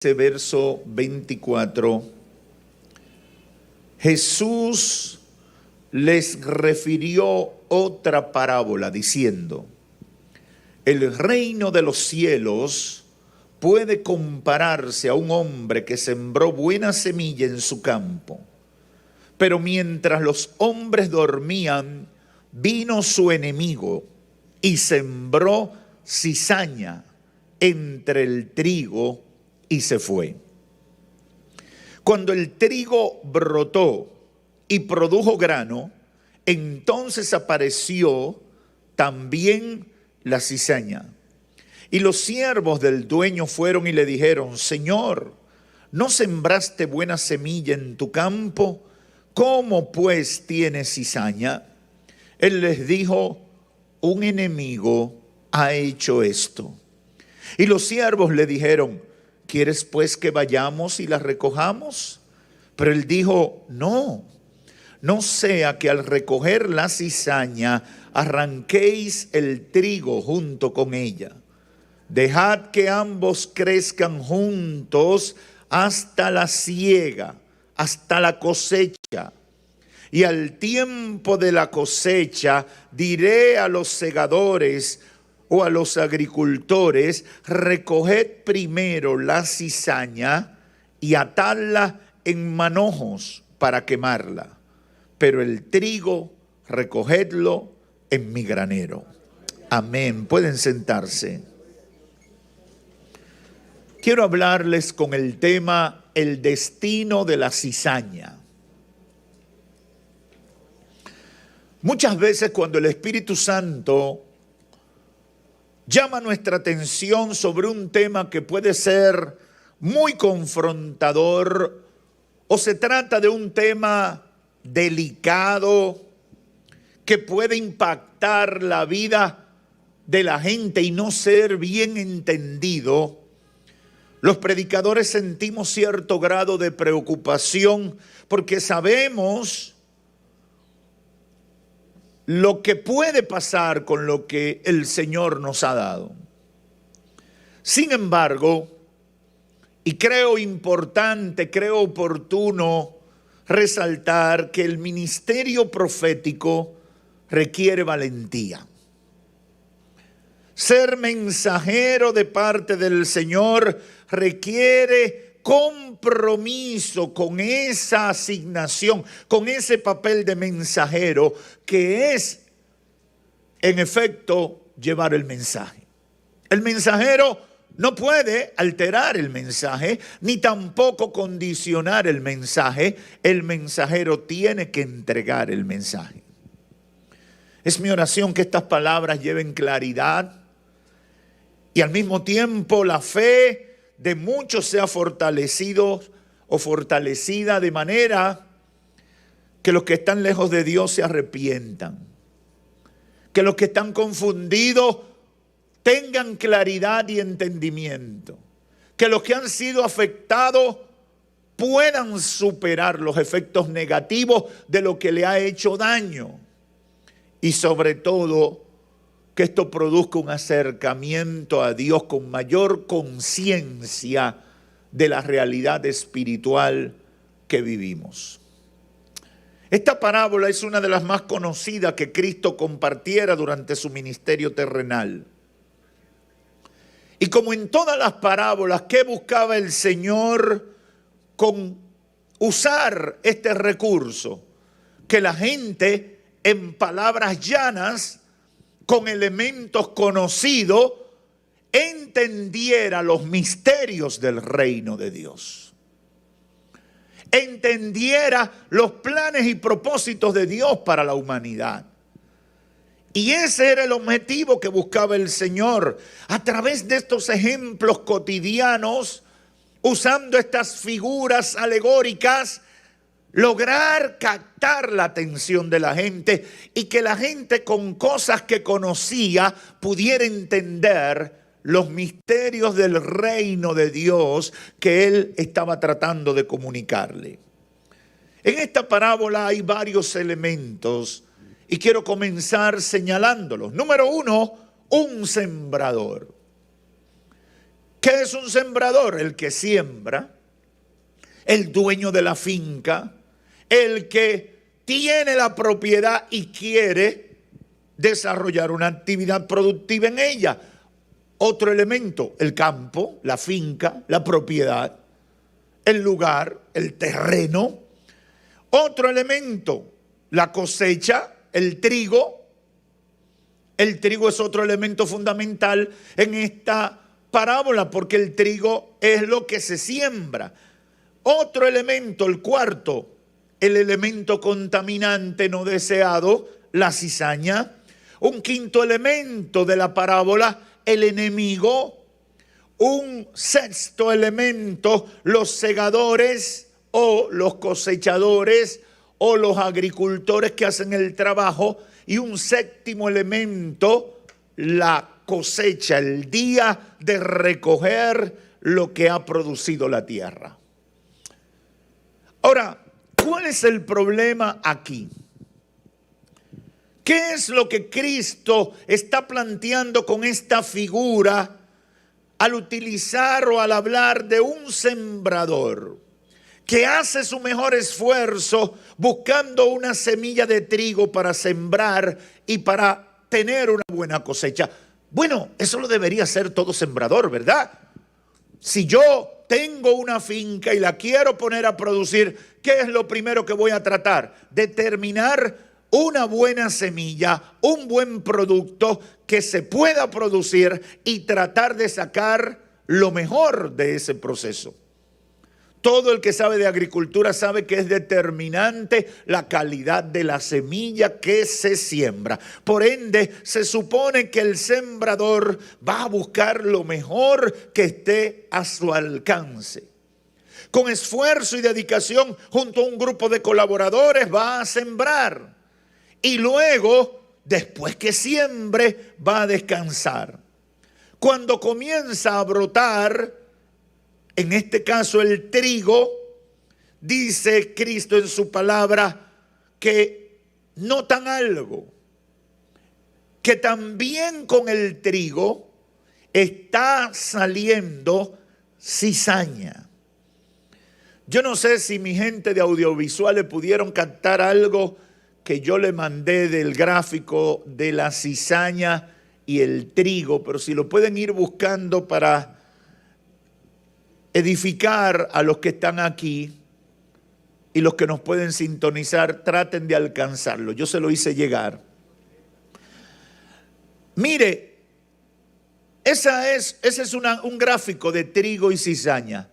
Verso 24, Jesús les refirió otra parábola diciendo: el reino de los cielos puede compararse a un hombre que sembró buena semilla en su campo. Pero mientras los hombres dormían, vino su enemigo y sembró cizaña entre el trigo y se fue. Cuando el trigo brotó y produjo grano, entonces apareció también la cizaña. Y los siervos del dueño fueron y le dijeron: Señor, ¿no sembraste buena semilla en tu campo? ¿Cómo pues tiene cizaña? Él les dijo: un enemigo ha hecho esto. Y los siervos le dijeron: ¿quieres pues que vayamos y la recojamos? Pero él dijo: no sea que al recoger la cizaña arranquéis el trigo junto con ella. Dejad que ambos crezcan juntos hasta la siega, hasta la cosecha. Y al tiempo de la cosecha diré a los segadores o a los agricultores: recoged primero la cizaña y atadla en manojos para quemarla, pero el trigo recogedlo en mi granero. Amén. Pueden sentarse. Quiero hablarles con el tema el destino de la cizaña. Muchas veces cuando el Espíritu Santo llama nuestra atención sobre un tema que puede ser muy confrontador, o se trata de un tema delicado que puede impactar la vida de la gente y no ser bien entendido, los predicadores sentimos cierto grado de preocupación porque sabemos lo que puede pasar con lo que el Señor nos ha dado. Sin embargo, y creo importante, creo oportuno resaltar que el ministerio profético requiere valentía. Ser mensajero de parte del Señor requiere compromiso con esa asignación, con ese papel de mensajero que es, en efecto, llevar el mensaje. El mensajero no puede alterar el mensaje, ni tampoco condicionar el mensaje. El mensajero tiene que entregar el mensaje. Es mi oración que estas palabras lleven claridad y al mismo tiempo la fe de muchos sea fortalecido o fortalecida de manera que los que están lejos de Dios se arrepientan. Que los que están confundidos tengan claridad y entendimiento. Que los que han sido afectados puedan superar los efectos negativos de lo que le ha hecho daño. Y sobre todo, que esto produzca un acercamiento a Dios con mayor conciencia de la realidad espiritual que vivimos. Esta parábola es una de las más conocidas que Cristo compartiera durante su ministerio terrenal. Y como en todas las parábolas, ¿qué buscaba el Señor con usar este recurso? Que la gente, en palabras llanas, con elementos conocidos, entendiera los misterios del reino de Dios. Entendiera los planes y propósitos de Dios para la humanidad. Y ese era el objetivo que buscaba el Señor a través de estos ejemplos cotidianos, usando estas figuras alegóricas, lograr captar la atención de la gente y que la gente con cosas que conocía pudiera entender los misterios del reino de Dios que él estaba tratando de comunicarle. En esta parábola hay varios elementos y quiero comenzar señalándolos. Número uno, un sembrador. ¿Qué es un sembrador? El que siembra, el dueño de la finca, el que tiene la propiedad y quiere desarrollar una actividad productiva en ella. Otro elemento, el campo, la finca, la propiedad, el lugar, el terreno. Otro elemento, la cosecha, el trigo. El trigo es otro elemento fundamental en esta parábola porque el trigo es lo que se siembra. Otro elemento, el cuarto, el elemento contaminante no deseado, la cizaña. Un quinto elemento de la parábola, el enemigo. Un sexto elemento, los segadores o los cosechadores o los agricultores que hacen el trabajo. Y un séptimo elemento, la cosecha, el día de recoger lo que ha producido la tierra. Ahora, ¿cuál es el problema aquí? ¿Qué es lo que Cristo está planteando con esta figura al utilizar o al hablar de un sembrador que hace su mejor esfuerzo buscando una semilla de trigo para sembrar y para tener una buena cosecha? Bueno, eso lo debería hacer todo sembrador, ¿verdad? Si yo tengo una finca y la quiero poner a producir, ¿qué es lo primero que voy a tratar? Determinar una buena semilla, un buen producto que se pueda producir y tratar de sacar lo mejor de ese proceso. Todo el que sabe de agricultura sabe que es determinante la calidad de la semilla que se siembra. Por ende, se supone que el sembrador va a buscar lo mejor que esté a su alcance. Con esfuerzo y dedicación, junto a un grupo de colaboradores, va a sembrar. Y luego, después que siembre, va a descansar. Cuando comienza a brotar, en este caso el trigo, dice Cristo en su palabra que notan algo, que también con el trigo está saliendo cizaña. Yo no sé si mi gente de audiovisuales pudieron captar algo que yo le mandé del gráfico de la cizaña y el trigo, pero si lo pueden ir buscando para edificar a los que están aquí y los que nos pueden sintonizar, traten de alcanzarlo. Yo se lo hice llegar. Mire, ese es un gráfico de trigo y cizaña.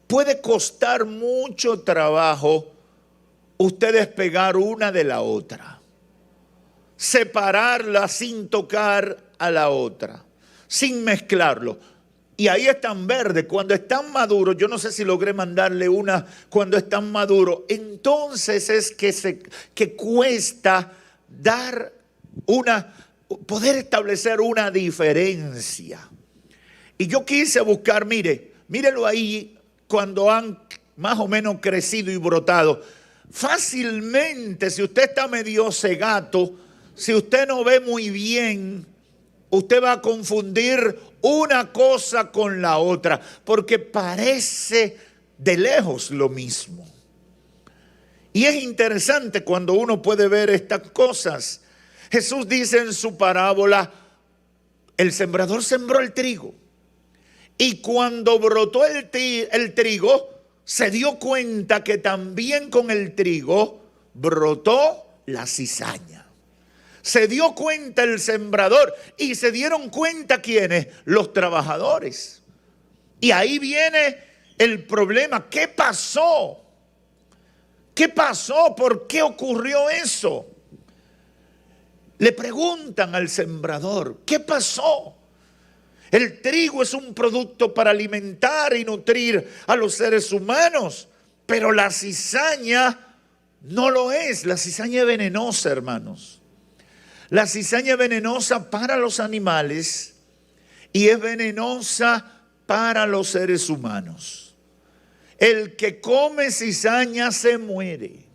Puede costar mucho trabajo ustedes pegar una de la otra, separarla sin tocar a la otra, sin mezclarlo. Y ahí están verdes. Cuando están maduros, yo no sé si logré mandarle una, cuando están maduros, entonces es que cuesta poder establecer una diferencia. Y yo quise buscar, mírelo ahí, cuando han más o menos crecido y brotado. Fácilmente, si usted está medio cegato, si usted no ve muy bien, usted va a confundir una cosa con la otra, porque parece de lejos lo mismo. Y es interesante cuando uno puede ver estas cosas. Jesús dice en su parábola, el sembrador sembró el trigo. Y cuando brotó el trigo, se dio cuenta que también con el trigo brotó la cizaña. Se dio cuenta el sembrador y se dieron cuenta ¿quiénes? Los trabajadores. Y ahí viene el problema. ¿Qué pasó? ¿Qué pasó? ¿Por qué ocurrió eso? Le preguntan al sembrador, ¿qué pasó? El trigo es un producto para alimentar y nutrir a los seres humanos, pero la cizaña no lo es. La cizaña es venenosa, hermanos. La cizaña es venenosa para los animales y es venenosa para los seres humanos. El que come cizaña se muere.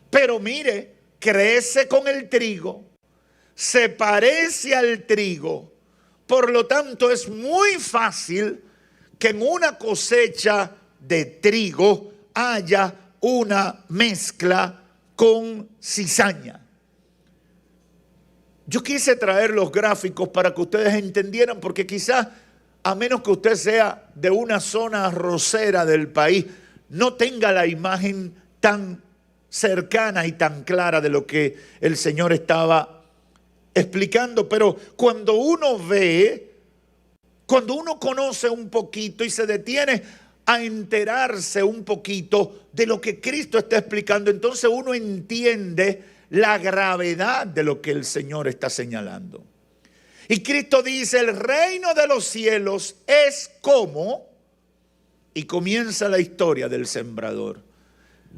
Pero mire, crece con el trigo, se parece al trigo, Por lo tanto, es muy fácil que en una cosecha de trigo haya una mezcla con cizaña. Yo quise traer los gráficos para que ustedes entendieran, porque quizás, a menos que usted sea de una zona arrocera del país, no tenga la imagen tan cercana y tan clara de lo que el Señor estaba explicando. Pero cuando uno ve, cuando uno conoce un poquito y se detiene a enterarse un poquito de lo que Cristo está explicando, entonces uno entiende la gravedad de lo que el Señor está señalando. Y Cristo dice, el reino de los cielos es como, y comienza la historia del sembrador.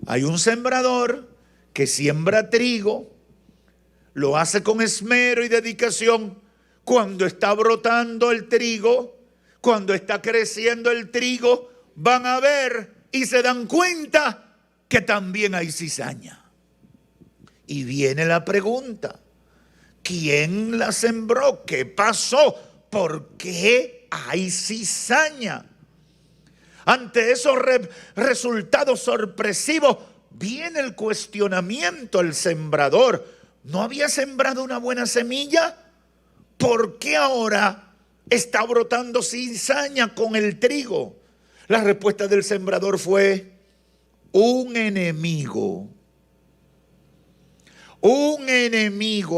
Hay un sembrador que siembra trigo, lo hace con esmero y dedicación. Cuando está brotando el trigo, cuando está creciendo el trigo, van a ver y se dan cuenta que también hay cizaña. Y viene la pregunta, ¿quién la sembró? ¿Qué pasó? ¿Por qué hay cizaña? Ante esos resultados sorpresivos, viene el cuestionamiento al sembrador. ¿No había sembrado una buena semilla? ¿Por qué ahora está brotando cizaña con el trigo? La respuesta del sembrador fue, un enemigo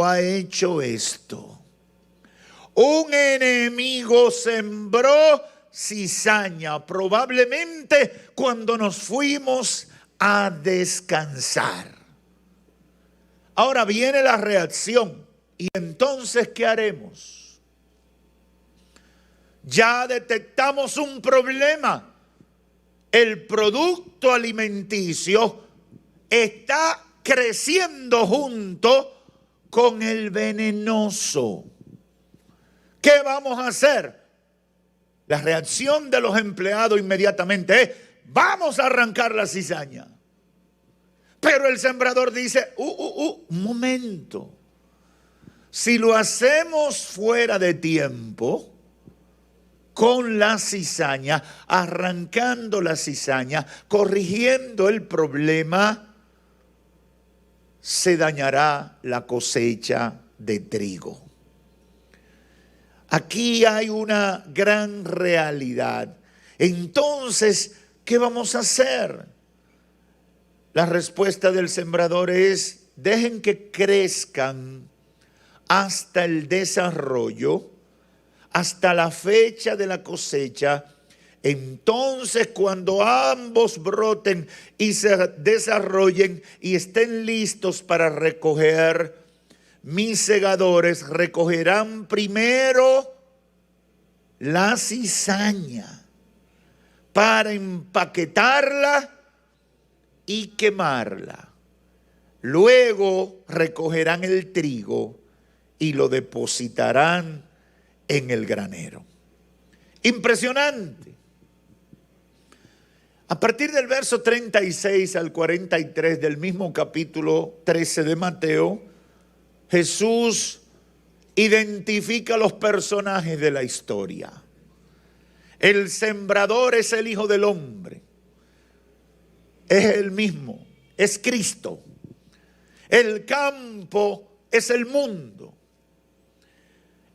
ha hecho esto. Un enemigo sembró cizaña, probablemente cuando nos fuimos a descansar. Ahora viene la reacción. ¿Y entonces qué haremos? Ya detectamos un problema. El producto alimenticio está creciendo junto con el venenoso. ¿Qué vamos a hacer? La reacción de los empleados inmediatamente es, vamos a arrancar la cizaña. Pero el sembrador dice, un momento. Si lo hacemos fuera de tiempo, con la cizaña, arrancando la cizaña, corrigiendo el problema, se dañará la cosecha de trigo. Aquí hay una gran realidad. Entonces, ¿qué vamos a hacer? La respuesta del sembrador es, dejen que crezcan hasta el desarrollo, hasta la fecha de la cosecha. Entonces, cuando ambos broten y se desarrollen y estén listos para recoger, mis segadores recogerán primero la cizaña para empaquetarla y quemarla. Luego recogerán el trigo y lo depositarán en el granero. Impresionante. A partir del verso 36 al 43 del mismo capítulo 13 de Mateo, Jesús identifica los personajes de la historia. El sembrador es el Hijo del Hombre. Es el mismo, es Cristo. El campo es el mundo.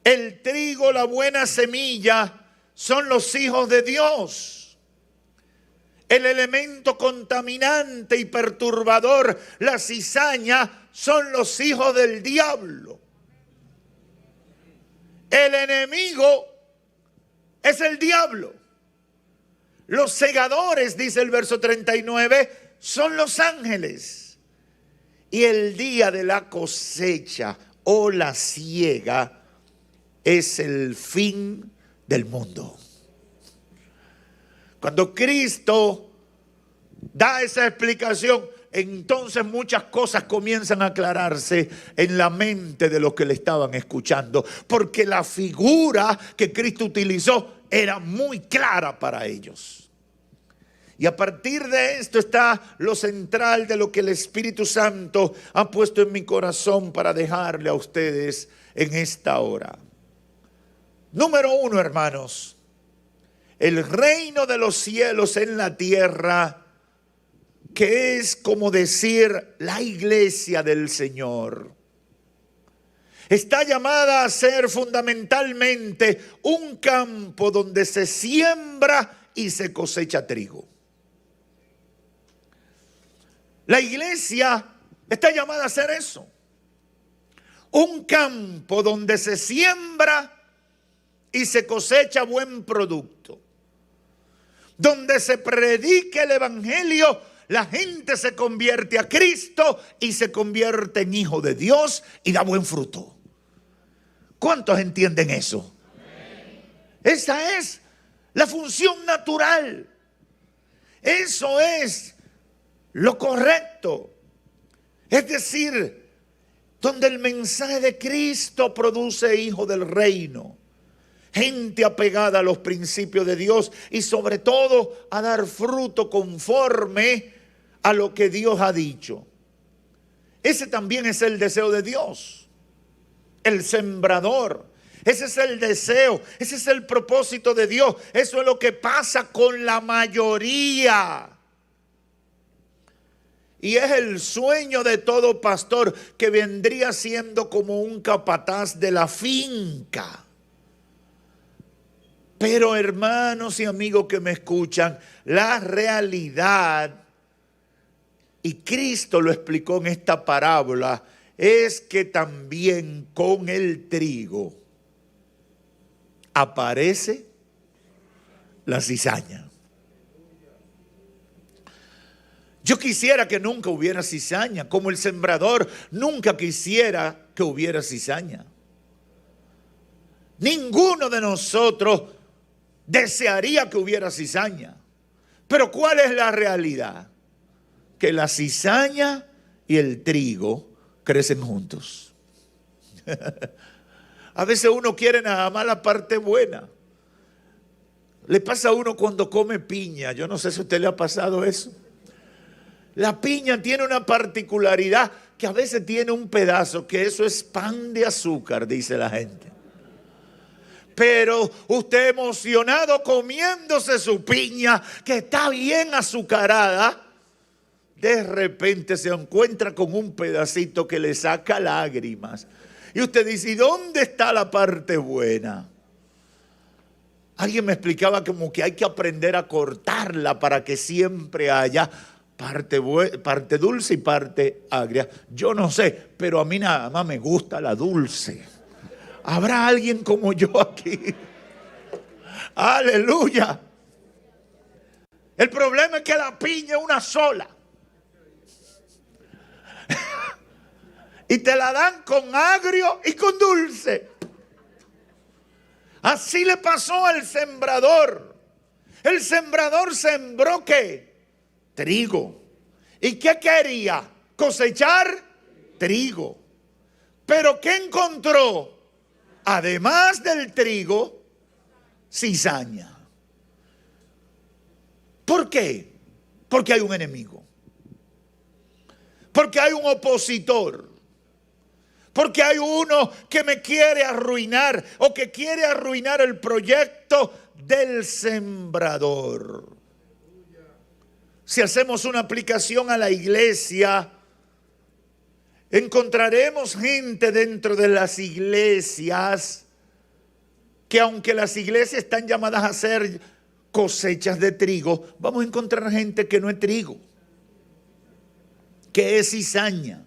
El trigo, la buena semilla, son los hijos de Dios. El elemento contaminante y perturbador, la cizaña, son los hijos del diablo. El enemigo es el diablo. Los segadores, dice el verso 39, son los ángeles. Y el día de la cosecha o la siega es el fin del mundo. Cuando Cristo da esa explicación, entonces muchas cosas comienzan a aclararse en la mente de los que le estaban escuchando, porque la figura que Cristo utilizó era muy clara para ellos. Y a partir de esto está lo central de lo que el Espíritu Santo ha puesto en mi corazón para dejarle a ustedes en esta hora. Número uno, hermanos, el reino de los cielos en la tierra, que es como decir la iglesia del Señor, está llamada a ser fundamentalmente un campo donde se siembra y se cosecha trigo. La iglesia está llamada a ser eso, un campo donde se siembra y se cosecha buen producto, donde se predique el evangelio, la gente se convierte a Cristo y se convierte en hijo de Dios y da buen fruto. ¿Cuántos entienden eso? Esa es la función natural. Eso es lo correcto. Es decir, donde el mensaje de Cristo produce hijos del reino, gente apegada a los principios de Dios y sobre todo a dar fruto conforme a lo que Dios ha dicho. Ese también es el deseo de Dios. El sembrador, ese es el deseo, ese es el propósito de Dios. Eso es lo que pasa con la mayoría. Y es el sueño de todo pastor, que vendría siendo como un capataz de la finca. Pero hermanos y amigos que me escuchan, la realidad, y Cristo lo explicó en esta parábola, es que también con el trigo aparece la cizaña. Yo quisiera que nunca hubiera cizaña, como el sembrador nunca quisiera que hubiera cizaña. Ninguno de nosotros desearía que hubiera cizaña. Pero ¿cuál es la realidad? Que la cizaña y el trigo crecen juntos. A veces uno quiere nada más la parte buena. Le pasa a uno cuando come piña. Yo no sé si a usted le ha pasado eso. La piña tiene una particularidad, que a veces tiene un pedazo, que eso es pan de azúcar, dice la gente. Pero usted emocionado comiéndose su piña, que está bien azucarada, de repente se encuentra con un pedacito que le saca lágrimas. Y usted dice, ¿y dónde está la parte buena? Alguien me explicaba como que hay que aprender a cortarla para que siempre haya parte dulce y parte agria. Yo no sé, pero a mí nada más me gusta la dulce. ¿Habrá alguien como yo aquí? Aleluya. El problema es que la piña es una sola. Y te la dan con agrio y con dulce. Así le pasó al sembrador. El sembrador sembró ¿qué? Trigo. ¿Y qué quería? Cosechar trigo. Pero ¿qué encontró? Además del trigo, cizaña. ¿Por qué? Porque hay un enemigo. Porque hay un opositor. Porque hay uno que me quiere arruinar o que quiere arruinar el proyecto del sembrador. Si hacemos una aplicación a la iglesia, encontraremos gente dentro de las iglesias que, aunque las iglesias están llamadas a hacer cosechas de trigo, vamos a encontrar gente que no es trigo, que es cizaña.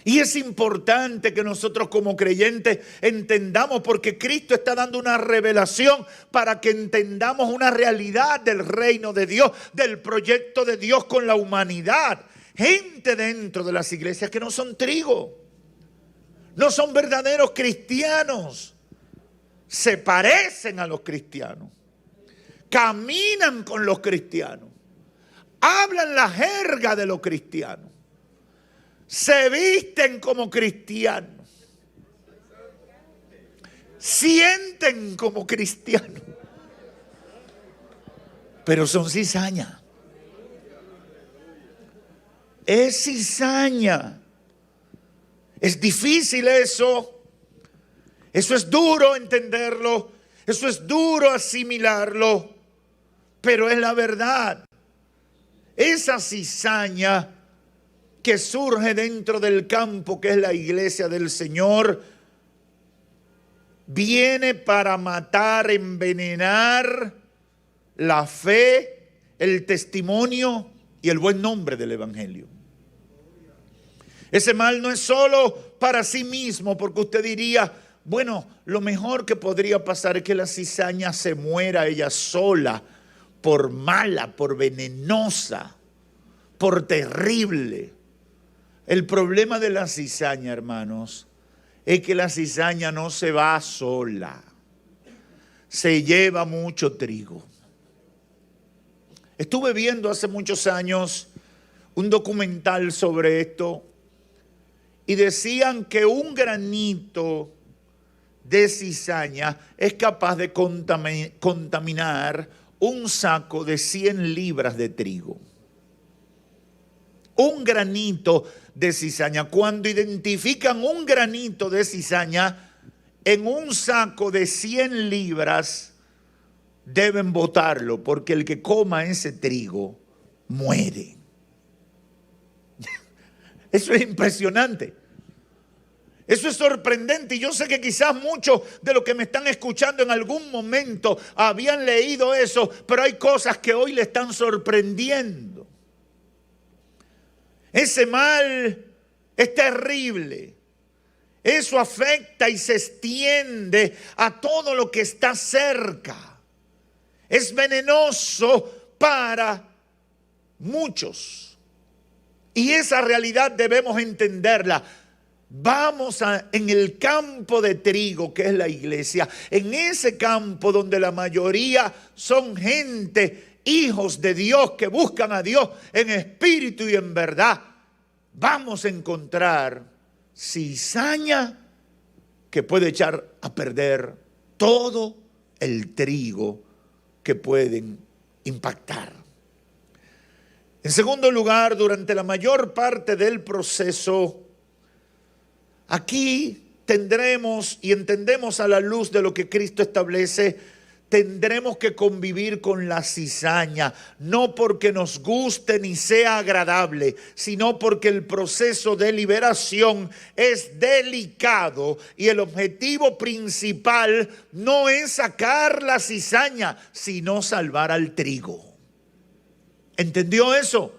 Y es importante que nosotros como creyentes entendamos, porque Cristo está dando una revelación para que entendamos una realidad del reino de Dios, del proyecto de Dios con la humanidad. Gente dentro de las iglesias que no son trigo, no son verdaderos cristianos, se parecen a los cristianos, caminan con los cristianos, hablan la jerga de los cristianos, se visten como cristianos, sienten como cristianos, pero son cizaña. Es cizaña. Es difícil eso. Eso es duro entenderlo, eso es duro asimilarlo, pero es la verdad. Esa cizaña que surge dentro del campo, que es la iglesia del Señor, viene para matar, envenenar la fe, el testimonio y el buen nombre del Evangelio. Ese mal no es solo para sí mismo, porque usted diría, bueno, lo mejor que podría pasar es que la cizaña se muera ella sola, por mala, por venenosa, por terrible. El problema de la cizaña, hermanos, es que la cizaña no se va sola, se lleva mucho trigo. Estuve viendo hace muchos años un documental sobre esto y decían que un granito de cizaña es capaz de contaminar un saco de 100 libras de trigo. Un granito de cizaña. Cuando identifican un granito de cizaña en un saco de 100 libras, deben botarlo, porque el que coma ese trigo muere. Eso es impresionante. Eso es sorprendente, y yo sé que quizás muchos de los que me están escuchando en algún momento habían leído eso, pero hay cosas que hoy le están sorprendiendo. Ese mal es terrible. Eso afecta y se extiende a todo lo que está cerca. Es venenoso para muchos. Y esa realidad debemos entenderla. Vamos en el campo de trigo, que es la iglesia, en ese campo donde la mayoría son gente, hijos de Dios, que buscan a Dios en espíritu y en verdad. Vamos a encontrar cizaña que puede echar a perder todo el trigo que pueden impactar. En segundo lugar, durante la mayor parte del proceso, aquí tendremos, y entendemos a la luz de lo que Cristo establece, tendremos que convivir con la cizaña, no porque nos guste ni sea agradable, sino porque el proceso de liberación es delicado y el objetivo principal no es sacar la cizaña, sino salvar al trigo. ¿Entendió eso?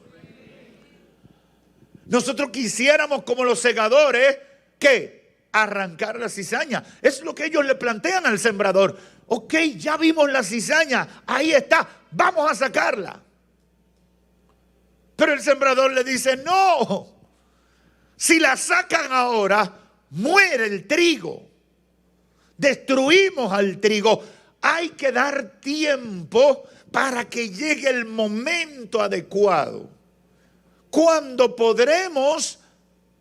Nosotros quisiéramos, como los segadores, ¿qué? Arrancar la cizaña. Es lo que ellos le plantean al sembrador. Ok, ya vimos la cizaña, ahí está, vamos a sacarla. Pero el sembrador le dice, no, si la sacan ahora, muere el trigo. Destruimos al trigo. Hay que dar tiempo para que llegue el momento adecuado, cuando podremos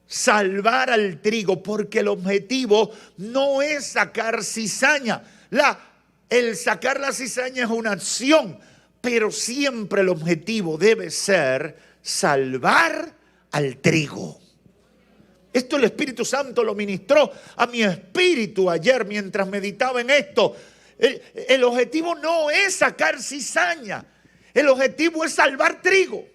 salvar al trigo, porque el objetivo no es sacar cizaña. El sacar la cizaña es una acción, pero siempre el objetivo debe ser salvar al trigo. Esto el Espíritu Santo lo ministró a mi espíritu ayer mientras meditaba en esto. El objetivo no es sacar cizaña, el objetivo es salvar trigo.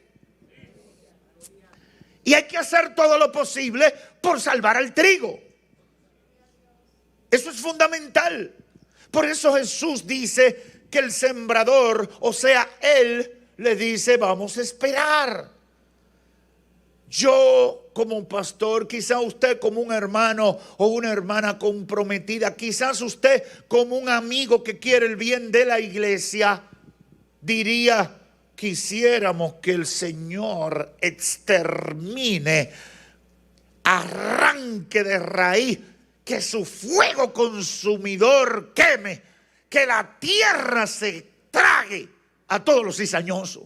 Y hay que hacer todo lo posible por salvar al trigo. Eso es fundamental. Por eso Jesús dice que el sembrador, o sea, Él le dice, vamos a esperar. Yo como pastor, quizá usted como un hermano o una hermana comprometida, quizás usted como un amigo que quiere el bien de la iglesia, diría, quisiéramos que el Señor extermine, arranque de raíz, que su fuego consumidor queme, que la tierra se trague a todos los cizañosos.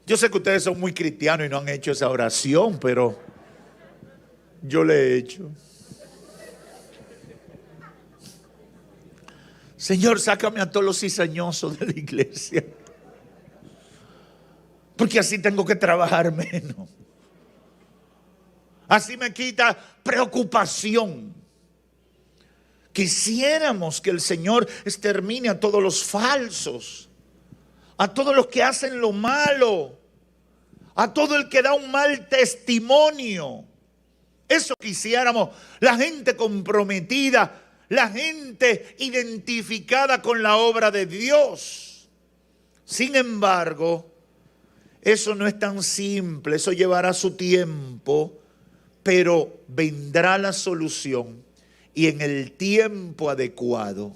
Yo sé que ustedes son muy cristianos y no han hecho esa oración, pero yo la he hecho. Señor, sácame a todos los cizañosos de la iglesia, porque así tengo que trabajar menos. Así me quita preocupación. Quisiéramos que el Señor extermine a todos los falsos, a todos los que hacen lo malo, a todo el que da un mal testimonio. Eso quisiéramos, la gente comprometida, la gente identificada con la obra de Dios. Sin embargo, eso no es tan simple, eso llevará su tiempo, pero vendrá la solución y en el tiempo adecuado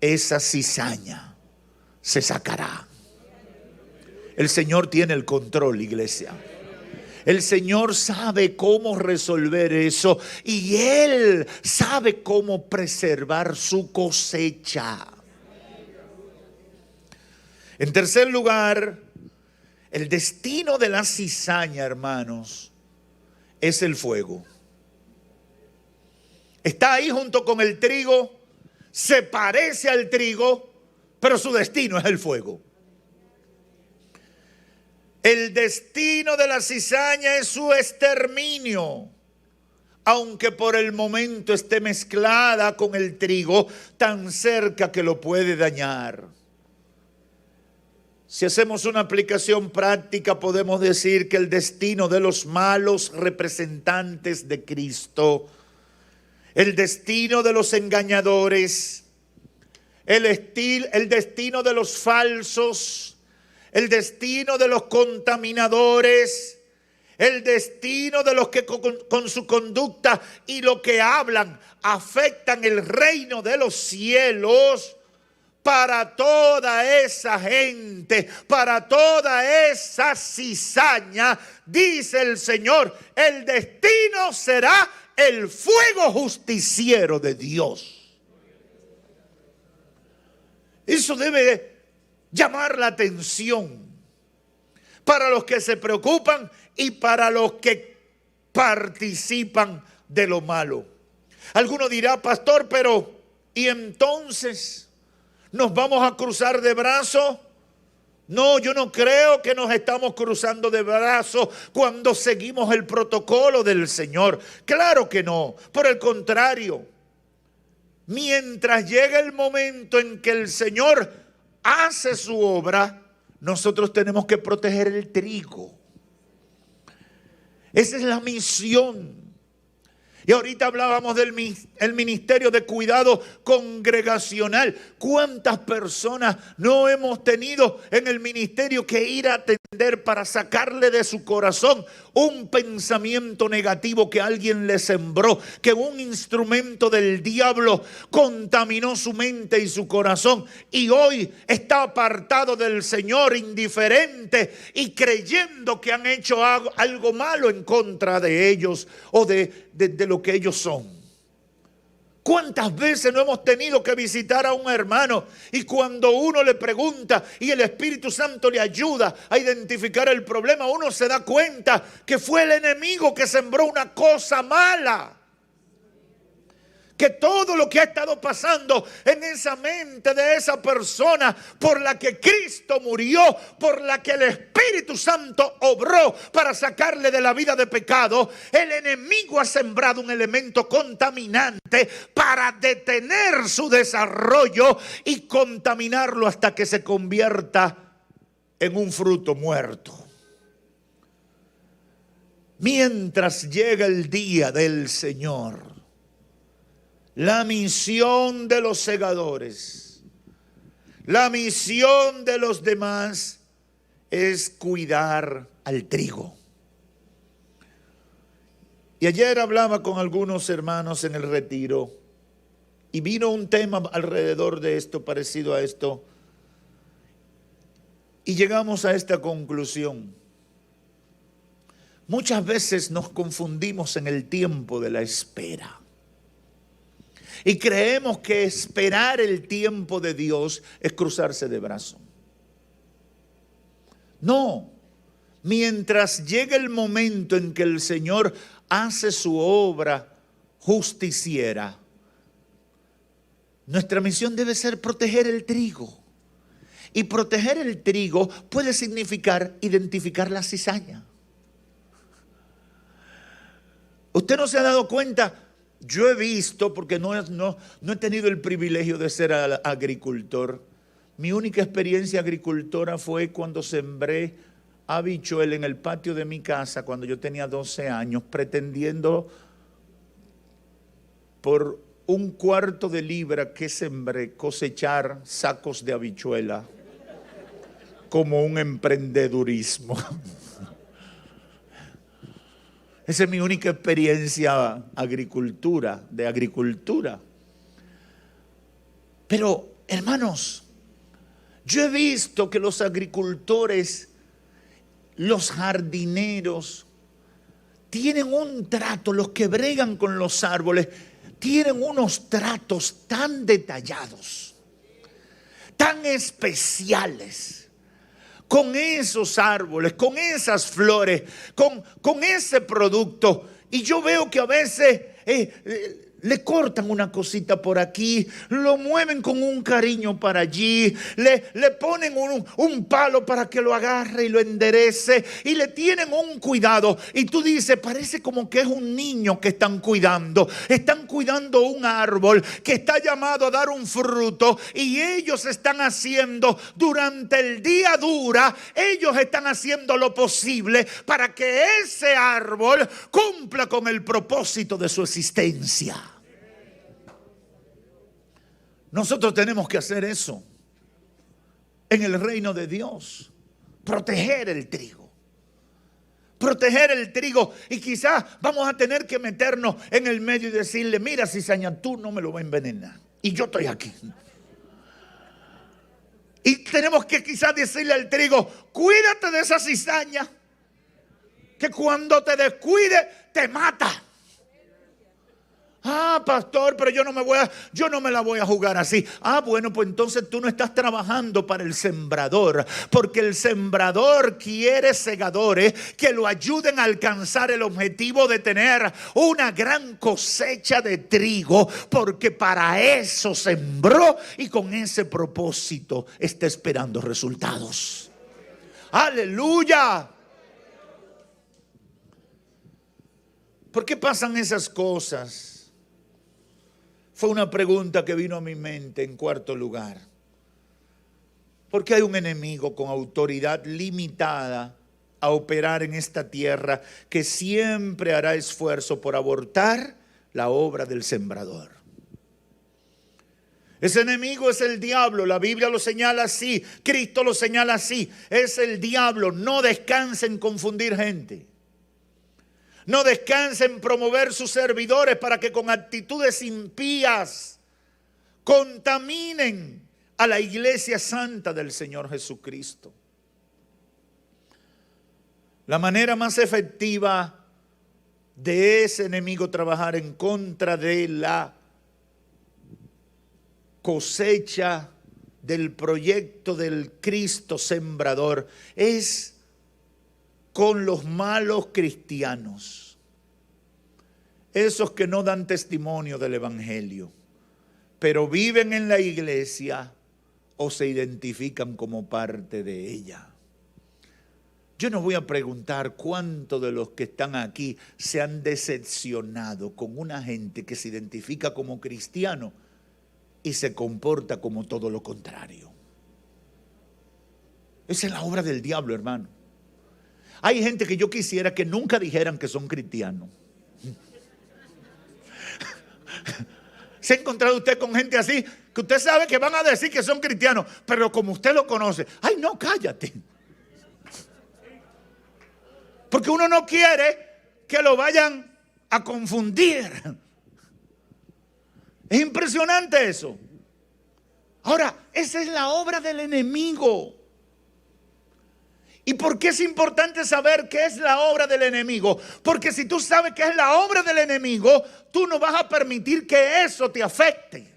esa cizaña se sacará. El Señor tiene el control, iglesia. El Señor sabe cómo resolver eso y Él sabe cómo preservar su cosecha. En tercer lugar, el destino de la cizaña, hermanos, es el fuego. Está ahí junto con el trigo, se parece al trigo, pero su destino es el fuego. El destino de la cizaña es su exterminio, aunque por el momento esté mezclada con el trigo tan cerca que lo puede dañar. Si hacemos una aplicación práctica, podemos decir que el destino de los malos representantes de Cristo, el destino de los engañadores, el destino de los falsos, el destino de los contaminadores, el destino de los que con su conducta y lo que hablan afectan el reino de los cielos. Para toda esa gente, para toda esa cizaña, dice el Señor, el destino será el fuego justiciero de Dios. Eso debe llamar la atención para los que se preocupan y para los que participan de lo malo. Alguno dirá, pastor, pero ¿y entonces nos vamos a cruzar de brazos? No, yo no creo que nos estamos cruzando de brazos cuando seguimos el protocolo del Señor. Claro que no, por el contrario. Mientras llega el momento en que el Señor hace su obra, nosotros tenemos que proteger el trigo. Esa es la misión. Y ahorita hablábamos del ministerio de cuidado congregacional. ¿Cuántas personas no hemos tenido en el ministerio que ir a atender para sacarle de su corazón un pensamiento negativo que alguien le sembró, que un instrumento del diablo contaminó su mente y su corazón, y hoy está apartado del Señor, indiferente y creyendo que han hecho algo malo en contra de ellos o de lo que ellos son? ¿Cuántas veces no hemos tenido que visitar a un hermano y cuando uno le pregunta y el Espíritu Santo le ayuda a identificar el problema, uno se da cuenta que fue el enemigo que sembró una cosa mala? Que todo lo que ha estado pasando en esa mente de esa persona por la que Cristo murió, por la que el Espíritu Santo obró para sacarle de la vida de pecado, el enemigo ha sembrado un elemento contaminante para detener su desarrollo y contaminarlo hasta que se convierta en un fruto muerto. Mientras llega el día del Señor, la misión de los segadores, la misión de los demás es cuidar al trigo. Y ayer hablaba con algunos hermanos en el retiro y vino un tema alrededor de esto, parecido a esto, y llegamos a esta conclusión. Muchas veces nos confundimos en el tiempo de la espera. Y creemos que esperar el tiempo de Dios es cruzarse de brazos. No, mientras llegue el momento en que el Señor hace su obra justiciera, nuestra misión debe ser proteger el trigo. Y proteger el trigo puede significar identificar la cizaña. Usted no se ha dado cuenta. Yo he visto, porque no he tenido el privilegio de ser agricultor. Mi única experiencia agricultora fue cuando sembré habichuela en el patio de mi casa cuando yo tenía 12 años, pretendiendo por un cuarto de libra que sembré cosechar sacos de habichuela como un emprendedurismo. Esa es mi única experiencia de agricultura. Pero, hermanos, yo he visto que los agricultores, los jardineros, tienen un trato, los que bregan con los árboles, tienen unos tratos tan detallados, tan especiales, con esos árboles, con esas flores, con ese producto. Y yo veo que a veces le cortan una cosita por aquí, lo mueven con un cariño para allí, le ponen un palo para que lo agarre y lo enderece, y le tienen un cuidado. Y tú dices, parece como que es un niño que están cuidando. Están cuidando un árbol que está llamado a dar un fruto, y ellos están haciendo durante el día dura, ellos están haciendo lo posible para que ese árbol cumpla con el propósito de su existencia. Nosotros tenemos que hacer eso en el reino de Dios. Proteger el trigo. Proteger el trigo. Y quizás vamos a tener que meternos en el medio y decirle, mira, cizaña, tú no me lo vas a envenenar. Y yo estoy aquí. Y tenemos que quizás decirle al trigo, cuídate de esa cizaña, que cuando te descuide te mata. Ah, pastor, pero yo no me la voy a jugar así. Ah, bueno, pues entonces tú no estás trabajando para el sembrador, porque el sembrador quiere segadores que lo ayuden a alcanzar el objetivo de tener una gran cosecha de trigo, porque para eso sembró y con ese propósito está esperando resultados. Aleluya. ¿Por qué pasan esas cosas? Fue una pregunta que vino a mi mente en cuarto lugar. Porque hay un enemigo con autoridad limitada a operar en esta tierra que siempre hará esfuerzo por abortar la obra del sembrador. Ese enemigo es el diablo, la Biblia lo señala así, Cristo lo señala así, es el diablo. No descansa en confundir gente. No descansa en promover sus servidores para que con actitudes impías contaminen a la iglesia santa del Señor Jesucristo. La manera más efectiva de ese enemigo trabajar en contra de la cosecha del proyecto del Cristo sembrador es con los malos cristianos, esos que no dan testimonio del evangelio, pero viven en la iglesia o se identifican como parte de ella. Yo no voy a preguntar cuántos de los que están aquí se han decepcionado con una gente que se identifica como cristiano y se comporta como todo lo contrario. Esa es la obra del diablo, hermano. Hay gente que yo quisiera que nunca dijeran que son cristianos. ¿Se ha encontrado usted con gente así? Que usted sabe que van a decir que son cristianos, pero como usted lo conoce, ¡ay no, cállate! Porque uno no quiere que lo vayan a confundir. Es impresionante eso. Ahora, esa es la obra del enemigo. ¿Y por qué es importante saber qué es la obra del enemigo? Porque si tú sabes qué es la obra del enemigo, tú no vas a permitir que eso te afecte.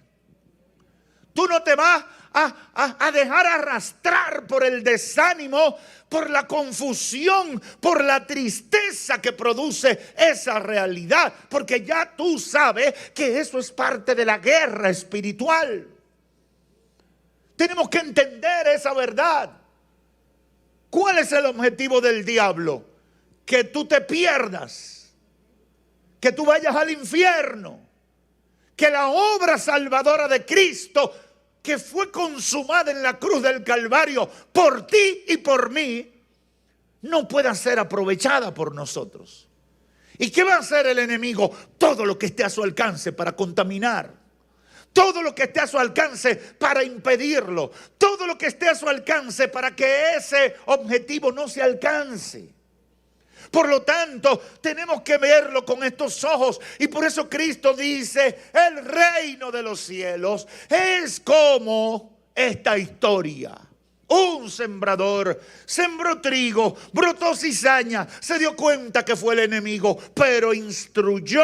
Tú no te vas a dejar arrastrar por el desánimo, por la confusión, por la tristeza que produce esa realidad. Porque ya tú sabes que eso es parte de la guerra espiritual. Tenemos que entender esa verdad. ¿Cuál es el objetivo del diablo? Que tú te pierdas, que tú vayas al infierno, que la obra salvadora de Cristo, que fue consumada en la cruz del Calvario por ti y por mí, no pueda ser aprovechada por nosotros. ¿Y qué va a hacer el enemigo? Todo lo que esté a su alcance para contaminar, todo lo que esté a su alcance para impedirlo, todo lo que esté a su alcance para que ese objetivo no se alcance. Por lo tanto, tenemos que verlo con estos ojos, y por eso Cristo dice: el reino de los cielos es como esta historia. Un sembrador sembró trigo, brotó cizaña, se dio cuenta que fue el enemigo, pero instruyó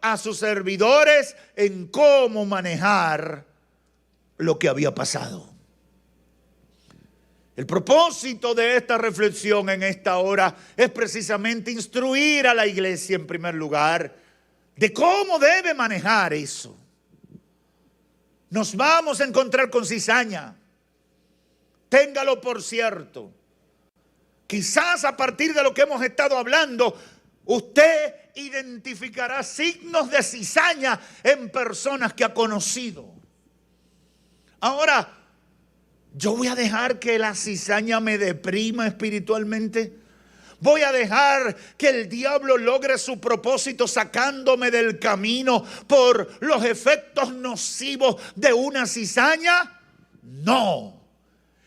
a sus servidores en cómo manejar lo que había pasado. El propósito de esta reflexión en esta hora es precisamente instruir a la iglesia en primer lugar de cómo debe manejar eso. Nos vamos a encontrar con cizaña. Téngalo por cierto. Quizás a partir de lo que hemos estado hablando, usted identificará signos de cizaña en personas que ha conocido. Ahora, ¿yo voy a dejar que la cizaña me deprima espiritualmente? ¿Voy a dejar que el diablo logre su propósito sacándome del camino por los efectos nocivos de una cizaña? No.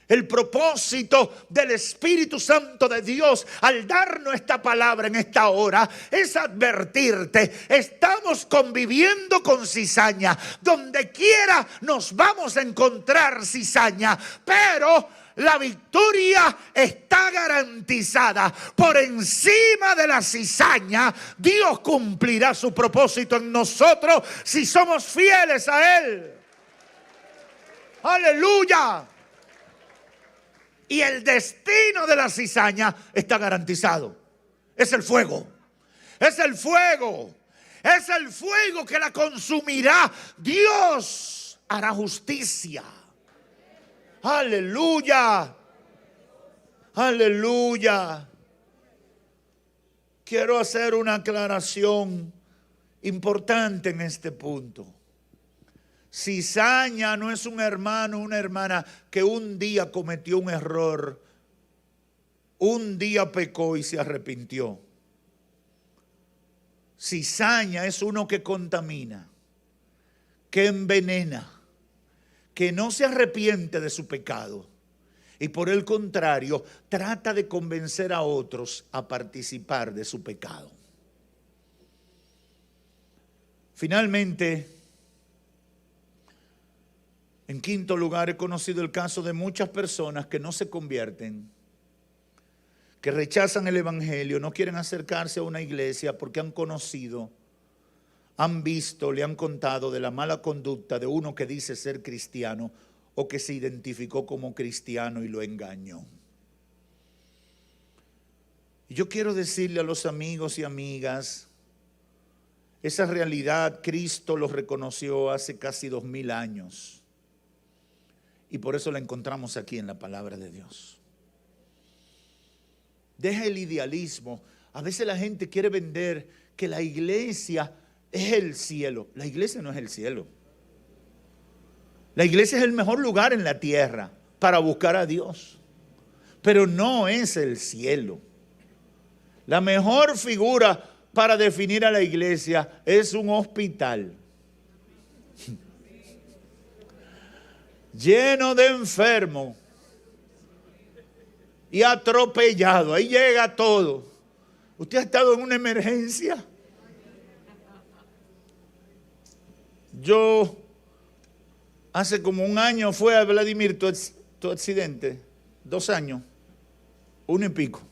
El propósito del Espíritu Santo de Dios al darnos esta palabra en esta hora es advertirte: estamos conviviendo con cizaña. Donde quiera nos vamos a encontrar cizaña, pero la victoria está garantizada. Por encima de la cizaña, Dios cumplirá su propósito en nosotros si somos fieles a Él. ¡Aleluya! Y el destino de la cizaña está garantizado. Es el fuego. Es el fuego. Es el fuego que la consumirá. Dios hará justicia. Aleluya. Aleluya. Quiero hacer una aclaración importante en este punto. Cizaña no es un hermano, una hermana que un día cometió un error, un día pecó y se arrepintió. Cizaña es uno que contamina, que envenena, que no se arrepiente de su pecado y por el contrario trata de convencer a otros a participar de su pecado. Finalmente, en quinto lugar, he conocido el caso de muchas personas que no se convierten, que rechazan el evangelio, no quieren acercarse a una iglesia porque han conocido, han visto, le han contado de la mala conducta de uno que dice ser cristiano o que se identificó como cristiano y lo engañó. Y yo quiero decirle a los amigos y amigas, esa realidad Cristo lo reconoció hace casi 2000 años. Y por eso la encontramos aquí en la palabra de Dios. Deja el idealismo. A veces la gente quiere vender que la iglesia es el cielo. La iglesia no es el cielo. La iglesia es el mejor lugar en la tierra para buscar a Dios. Pero no es el cielo. La mejor figura para definir a la iglesia es un hospital lleno de enfermos y atropellado. Ahí llega todo. ¿Usted ha estado en una emergencia? Yo hace como un año fue a Vladimir tu accidente. 2 años, 1 y pico.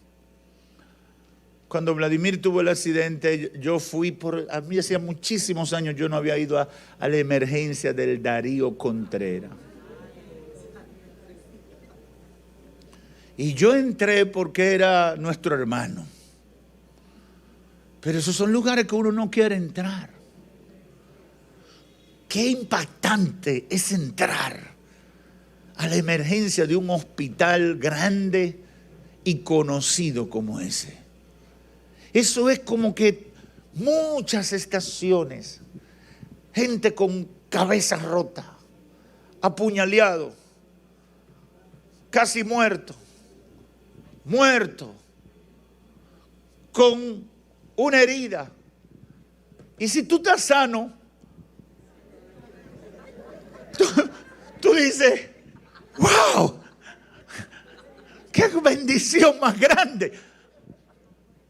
Cuando Vladimir tuvo el accidente, yo fui a mí hacía muchísimos años yo no había ido a la emergencia del Darío Contreras. Y yo entré porque era nuestro hermano. Pero esos son lugares que uno no quiere entrar. Qué impactante es entrar a la emergencia de un hospital grande y conocido como ese. Eso es como que muchas estaciones, gente con cabeza rota, apuñaleado, casi muerto, con una herida. Y si tú estás sano, tú dices, wow, qué bendición más grande.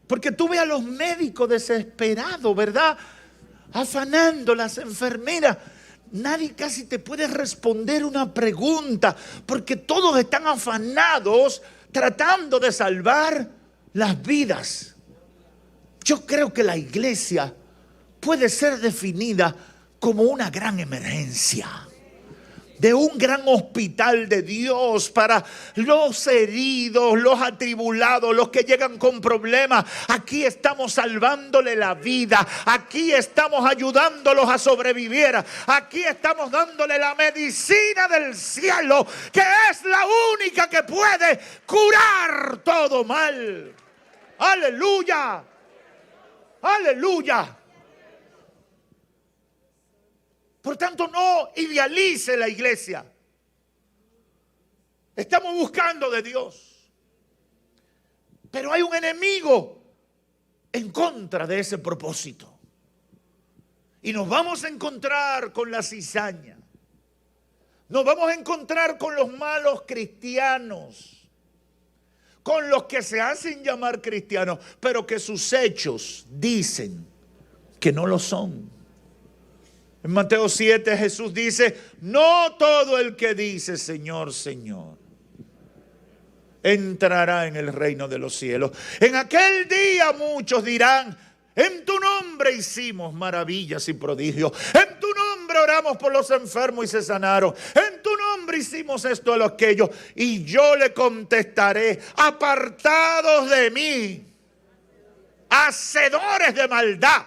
Porque tú ves a los médicos desesperados, ¿verdad? Afanando, las enfermeras. Nadie casi te puede responder una pregunta, porque todos están afanados tratando de salvar las vidas. Yo creo que la iglesia puede ser definida como una gran emergencia, de un gran hospital de Dios para los heridos, los atribulados, los que llegan con problemas. Aquí estamos salvándole la vida, aquí estamos ayudándolos a sobrevivir, aquí estamos dándole la medicina del cielo, que es la única que puede curar todo mal. ¡Aleluya! ¡Aleluya! Por tanto, no idealice la iglesia. Estamos buscando de Dios. Pero hay un enemigo en contra de ese propósito. Y nos vamos a encontrar con la cizaña. Nos vamos a encontrar con los malos cristianos. Con los que se hacen llamar cristianos, pero que sus hechos dicen que no lo son. En Mateo 7 Jesús dice, no todo el que dice Señor, Señor, entrará en el reino de los cielos. En aquel día muchos dirán, en tu nombre hicimos maravillas y prodigios. En tu nombre oramos por los enfermos y se sanaron. En tu nombre hicimos esto o aquello. Y yo le contestaré, apartados de mí, hacedores de maldad,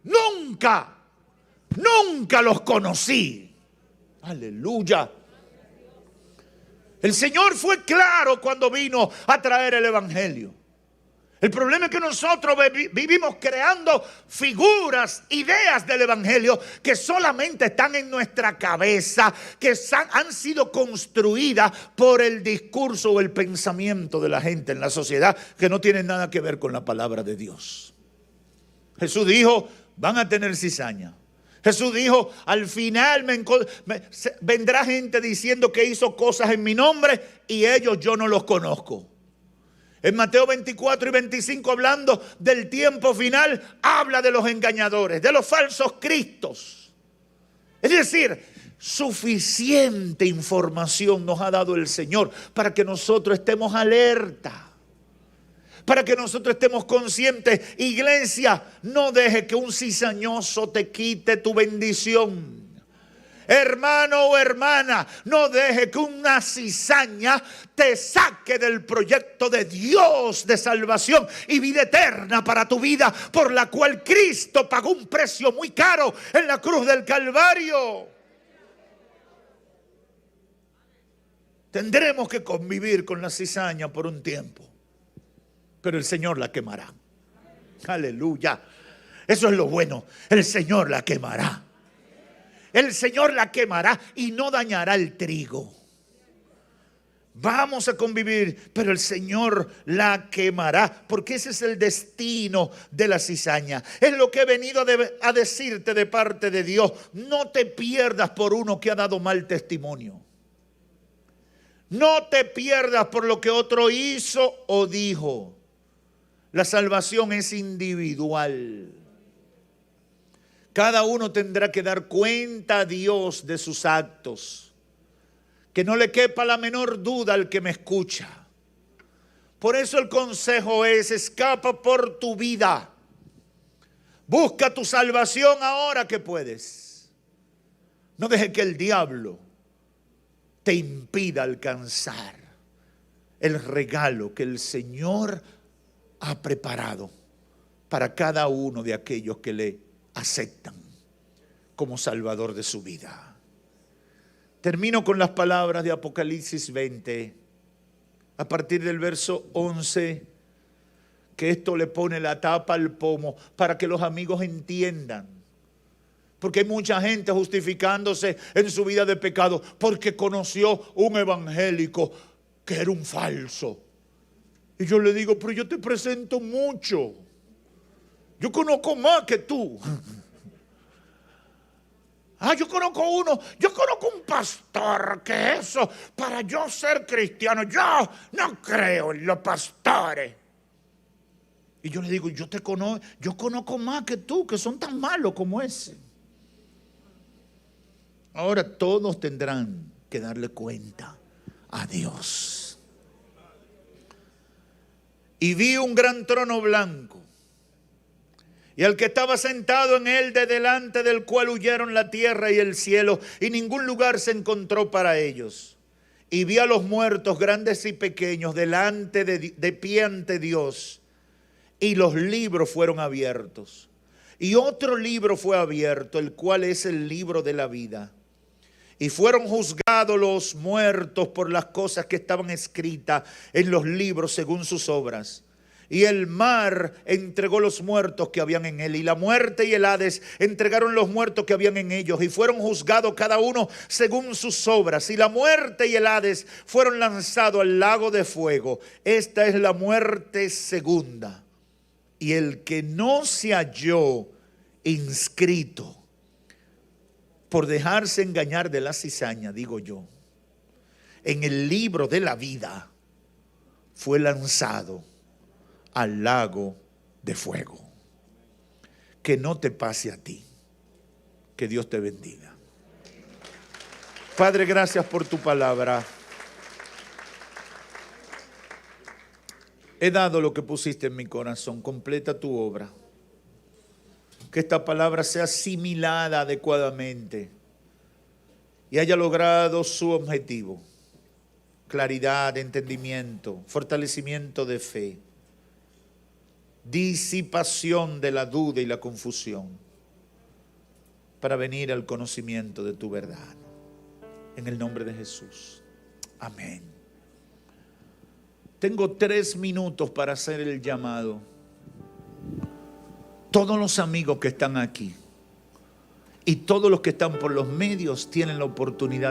nunca los conocí. Aleluya. El Señor fue claro cuando vino a traer el evangelio. El problema es que nosotros vivimos creando figuras, ideas del evangelio que solamente están en nuestra cabeza, que han sido construidas por el discurso o el pensamiento de la gente en la sociedad, que no tienen nada que ver con la palabra de Dios. Jesús dijo, van a tener cizaña. Jesús dijo, al final vendrá gente diciendo que hizo cosas en mi nombre y ellos yo no los conozco. En Mateo 24 y 25, hablando del tiempo final, habla de los engañadores, de los falsos cristos. Es decir, suficiente información nos ha dado el Señor para que nosotros estemos alerta. Para que nosotros estemos conscientes. Iglesia, no deje que un cizañoso te quite tu bendición. Hermano o hermana, no deje que una cizaña te saque del proyecto de Dios de salvación y vida eterna para tu vida, por la cual Cristo pagó un precio muy caro en la cruz del Calvario. Tendremos que convivir con la cizaña por un tiempo, pero el Señor la quemará. Aleluya. Eso es lo bueno. El Señor la quemará. El Señor la quemará y no dañará el trigo. Vamos a convivir, pero el Señor la quemará, porque ese es el destino de la cizaña. Es lo que he venido a decirte de parte de Dios. No te pierdas por uno que ha dado mal testimonio. No te pierdas por lo que otro hizo o dijo. La salvación es individual. Cada uno tendrá que dar cuenta a Dios de sus actos. Que no le quepa la menor duda al que me escucha. Por eso el consejo es: escapa por tu vida. Busca tu salvación ahora que puedes. No deje que el diablo te impida alcanzar el regalo que el Señor ha preparado para cada uno de aquellos que le aceptan como Salvador de su vida. Termino con las palabras de Apocalipsis 20, a partir del verso 11, que esto le pone la tapa al pomo para que los amigos entiendan. Porque hay mucha gente justificándose en su vida de pecado porque conoció un evangélico que era un falso. Y yo le digo, pero yo te presento mucho. Yo conozco más que tú. Yo conozco un pastor que eso, para yo ser cristiano, yo no creo en los pastores. Y yo le digo, yo conozco más que tú, que son tan malos como ese. Ahora todos tendrán que darle cuenta a Dios. Y vi un gran trono blanco, y al que estaba sentado en él, de delante del cual huyeron la tierra y el cielo, y ningún lugar se encontró para ellos. Y vi a los muertos, grandes y pequeños, de pie ante Dios, y los libros fueron abiertos. Y otro libro fue abierto, el cual es el libro de la vida. Y fueron juzgados los muertos por las cosas que estaban escritas en los libros según sus obras. Y el mar entregó los muertos que habían en él, y la muerte y el Hades entregaron los muertos que habían en ellos, y fueron juzgados cada uno según sus obras. Y la muerte y el Hades fueron lanzados al lago de fuego. Esta es la muerte segunda. Y el que no se halló inscrito por dejarse engañar de la cizaña, digo yo, en el libro de la vida, fue lanzado al lago de fuego. Que no te pase a ti. Que Dios te bendiga. Padre, gracias por tu palabra. He dado lo que pusiste en mi corazón. Completa tu obra. Que esta palabra sea asimilada adecuadamente y haya logrado su objetivo. Claridad, entendimiento, fortalecimiento de fe, disipación de la duda y la confusión, para venir al conocimiento de tu verdad. En el nombre de Jesús. Amén. Tengo 3 minutos para hacer el llamado. Todos los amigos que están aquí y todos los que están por los medios tienen la oportunidad